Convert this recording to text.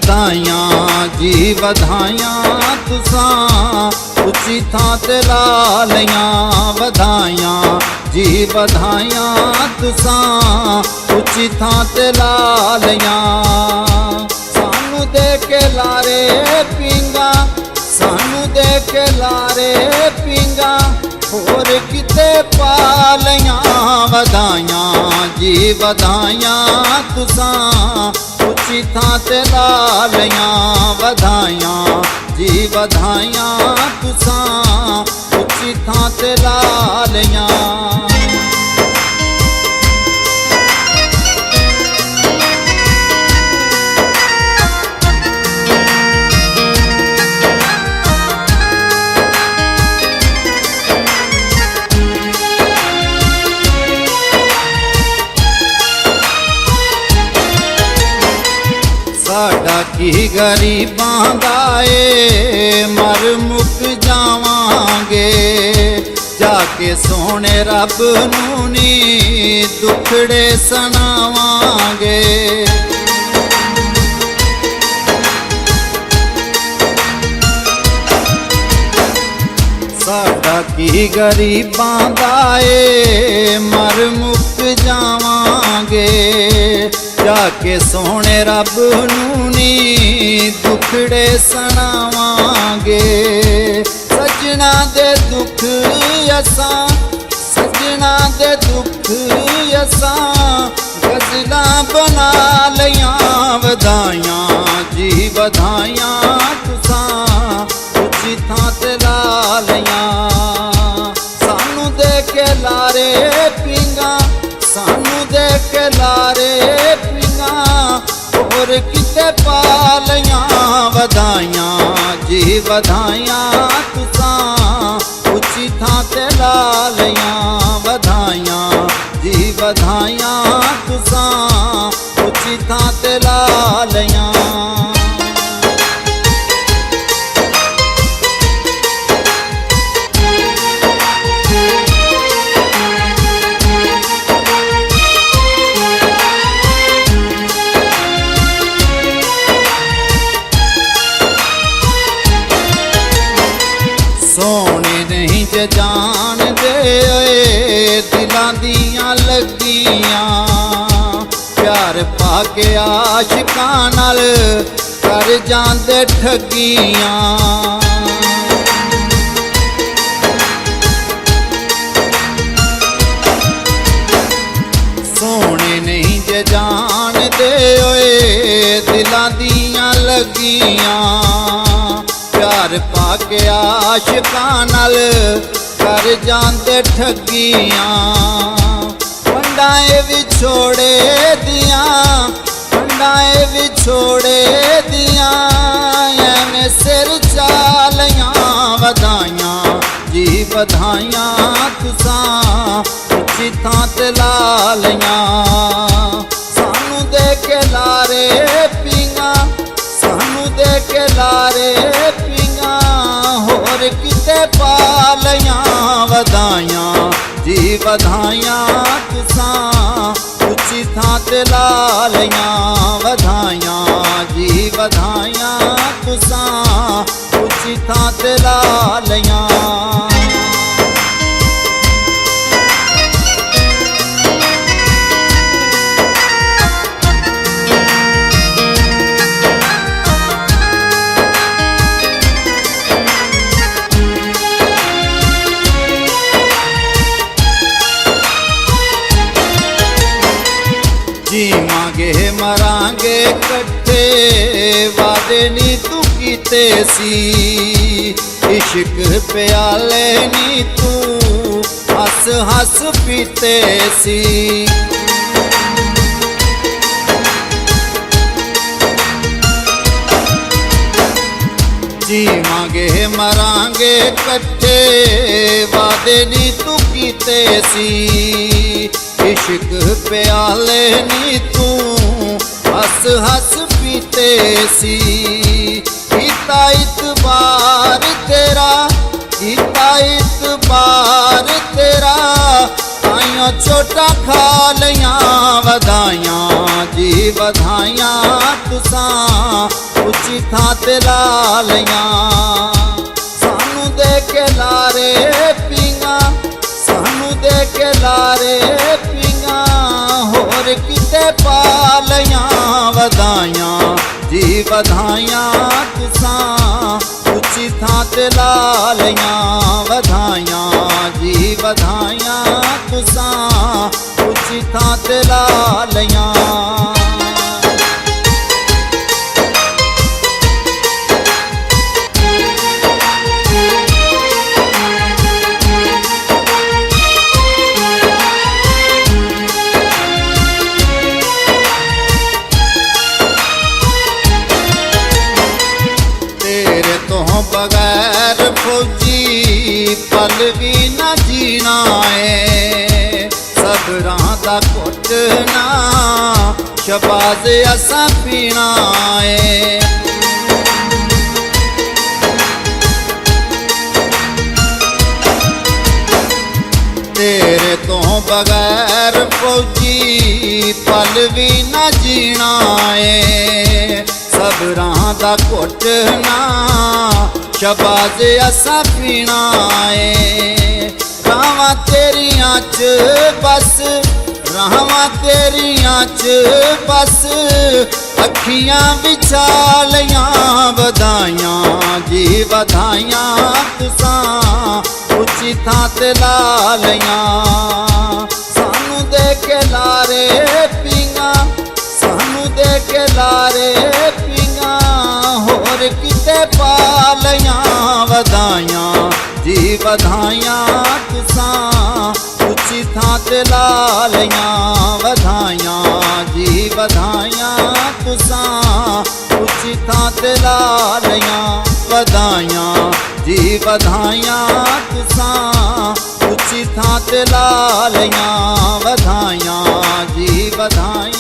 वधाइयां जी वधाइयां तुसां उच्ची थां ते ला लियां वधाइयां जी वधाइयां तुसां उच्ची थां ते ला लियां सानू दे के लारे पिंगा सानू दे के लारे पिंगा होर किते पा लियां वधाइयां जी वधाइयां तुसां उच्ची थां ते ला लियां वधाइयां जी वधाइयां तुसां उच्ची थां ते ला लियां। साडा की गरीबां दा ए मर मुक जावांगे जाके सोने रब नूं नी दुखड़े सनावांगे साडा की गरीबां दा ए मर मुक जावांगे जाके सोने रब नूं नी दुखड़े सनावांगे सजना दे दुख असां सजना दे दुख असां गज़लां बना लियां वधाइयां जी वधाइयां तुसां उच्ची थां ते ला लियां सानू दे के लारे पिंगा सानू दे के लारे पिंगा होर किते पा लियां वधाइयां जी वधाइयां तुसां उच्ची थां ते ला लियां वधाइयां जी वधाइयां तुसां उच्ची थां ते ला लियां। सोने नहीं जे जान दे दिलां दियां लगियां प्यार पाके आशिकां नाल कर जांदे ठगियां सोने नहीं जे जान दे दिलां दियां लगियां प्यार पाके आशिकां नाल कर जांदे ठगियां पंडाए विछोड़े दियां पंडाए विछोड़े दियां एवें सिर चालियां वधाइयां जी वधाइयां तुसां उच्ची थां ते ला लियां सानू दे के लारे पिंगा सानू दे के लारे पिंगा होर किते पा लियां वधाइयां जी वधाइयां तुसां उच्ची थां ते ला लियां वधाइयां जी वधाइयां तुसां उच्ची थां ते ला लियां। जीवांगे मरांगे कट्ठे वादे नी तू कीते सी इश्क प्याले नी तू हस हस पीते सी जीवांगे मरांगे कट्ठे वादे नी तू कीते सी इश्क प्याले नी तू हस हस पीते सी कीता इतबार तेरा कीता इतबार तेरा आइयों छोटा खा लियां वधाइयां जी वधाइयां तुसां ਉੱਚੀ ਥਾਂ ਤੇ ਲਾ ਲਈਆਂ। ਸਾਨੂੰ ਦੇ ਕੇ ਲਾਰੇ ਪੀਂਘਾਂ, ਸਾਨੂੰ ਦੇ ਕੇ ਲਾਰੇ ਪੀਂਘਾਂ, ਹੋਰ ਕਿਤੇ ਪਾ ਲਈਆਂ ਵਧਾਈਆਂ ਜੀ ਵਧਾਈਆਂ ਤੁਸਾਂ ਉੱਚੀ ਥਾਂ ਤੇ ਲਾ ਲਈਆਂ ਵਧਾਈਆਂ ਜੀ ਵਧਾਈਆਂ ਤੁਸਾਂ ਉੱਚੀ ਥਾਂ ਤੇ ਲਾ ਲਈਆਂ। तेरे तो बगैर फौजी पल भी न जीना है, सबरां दा घुटना शबाज असा पीना है। तेरे तो बगैर फौजी पल भी न जीना है, सबरां दा घुटना शबाज असा पीना है। रावां तेरियां च बस, रावां तेरियां च बस, अखियां विछा लईयां वधाइयां जी वधाइयां तुसां ਉੱਚੀ ਥਾਂ ਤੇ ਲਾ ਲਈਆਂ। ਸਾਨੂੰ ਦੇ ਕੇ ਲਾਰੇ ਪੀਂਘਾਂ, ਸਾਨੂੰ ਦੇ ਕੇ ਲਾਰੇ ਪੀਂਘਾਂ, ਹੋਰ ਕਿਤੇ ਪਾ ਲਈਆਂ ਵਧਾਈਆਂ ਜੀ ਵਧਾਈਆਂ ਤੁਸਾਂ ਉੱਚੀ ਥਾਂ ਤੇ ਲਾ ਲਈਆਂ ਵਧਾਈਆਂ ਜੀ ਵਧਾਈਆਂ ਤੁਸਾਂ ਉੱਚੀ ਥਾਂ ਤੇ ਲਾ ਲਈਆਂ ਵਧਾਈਆਂ ਜੀ ਵਧਾਈਆਂ ਤੁਸਾਂ ਉੱਚੀ ਥਾਂ ਤੇ ਲਾ ਲਈਆਂ ਵਧਾਈਆਂ ਜੀ ਵਧਾਈਆਂ।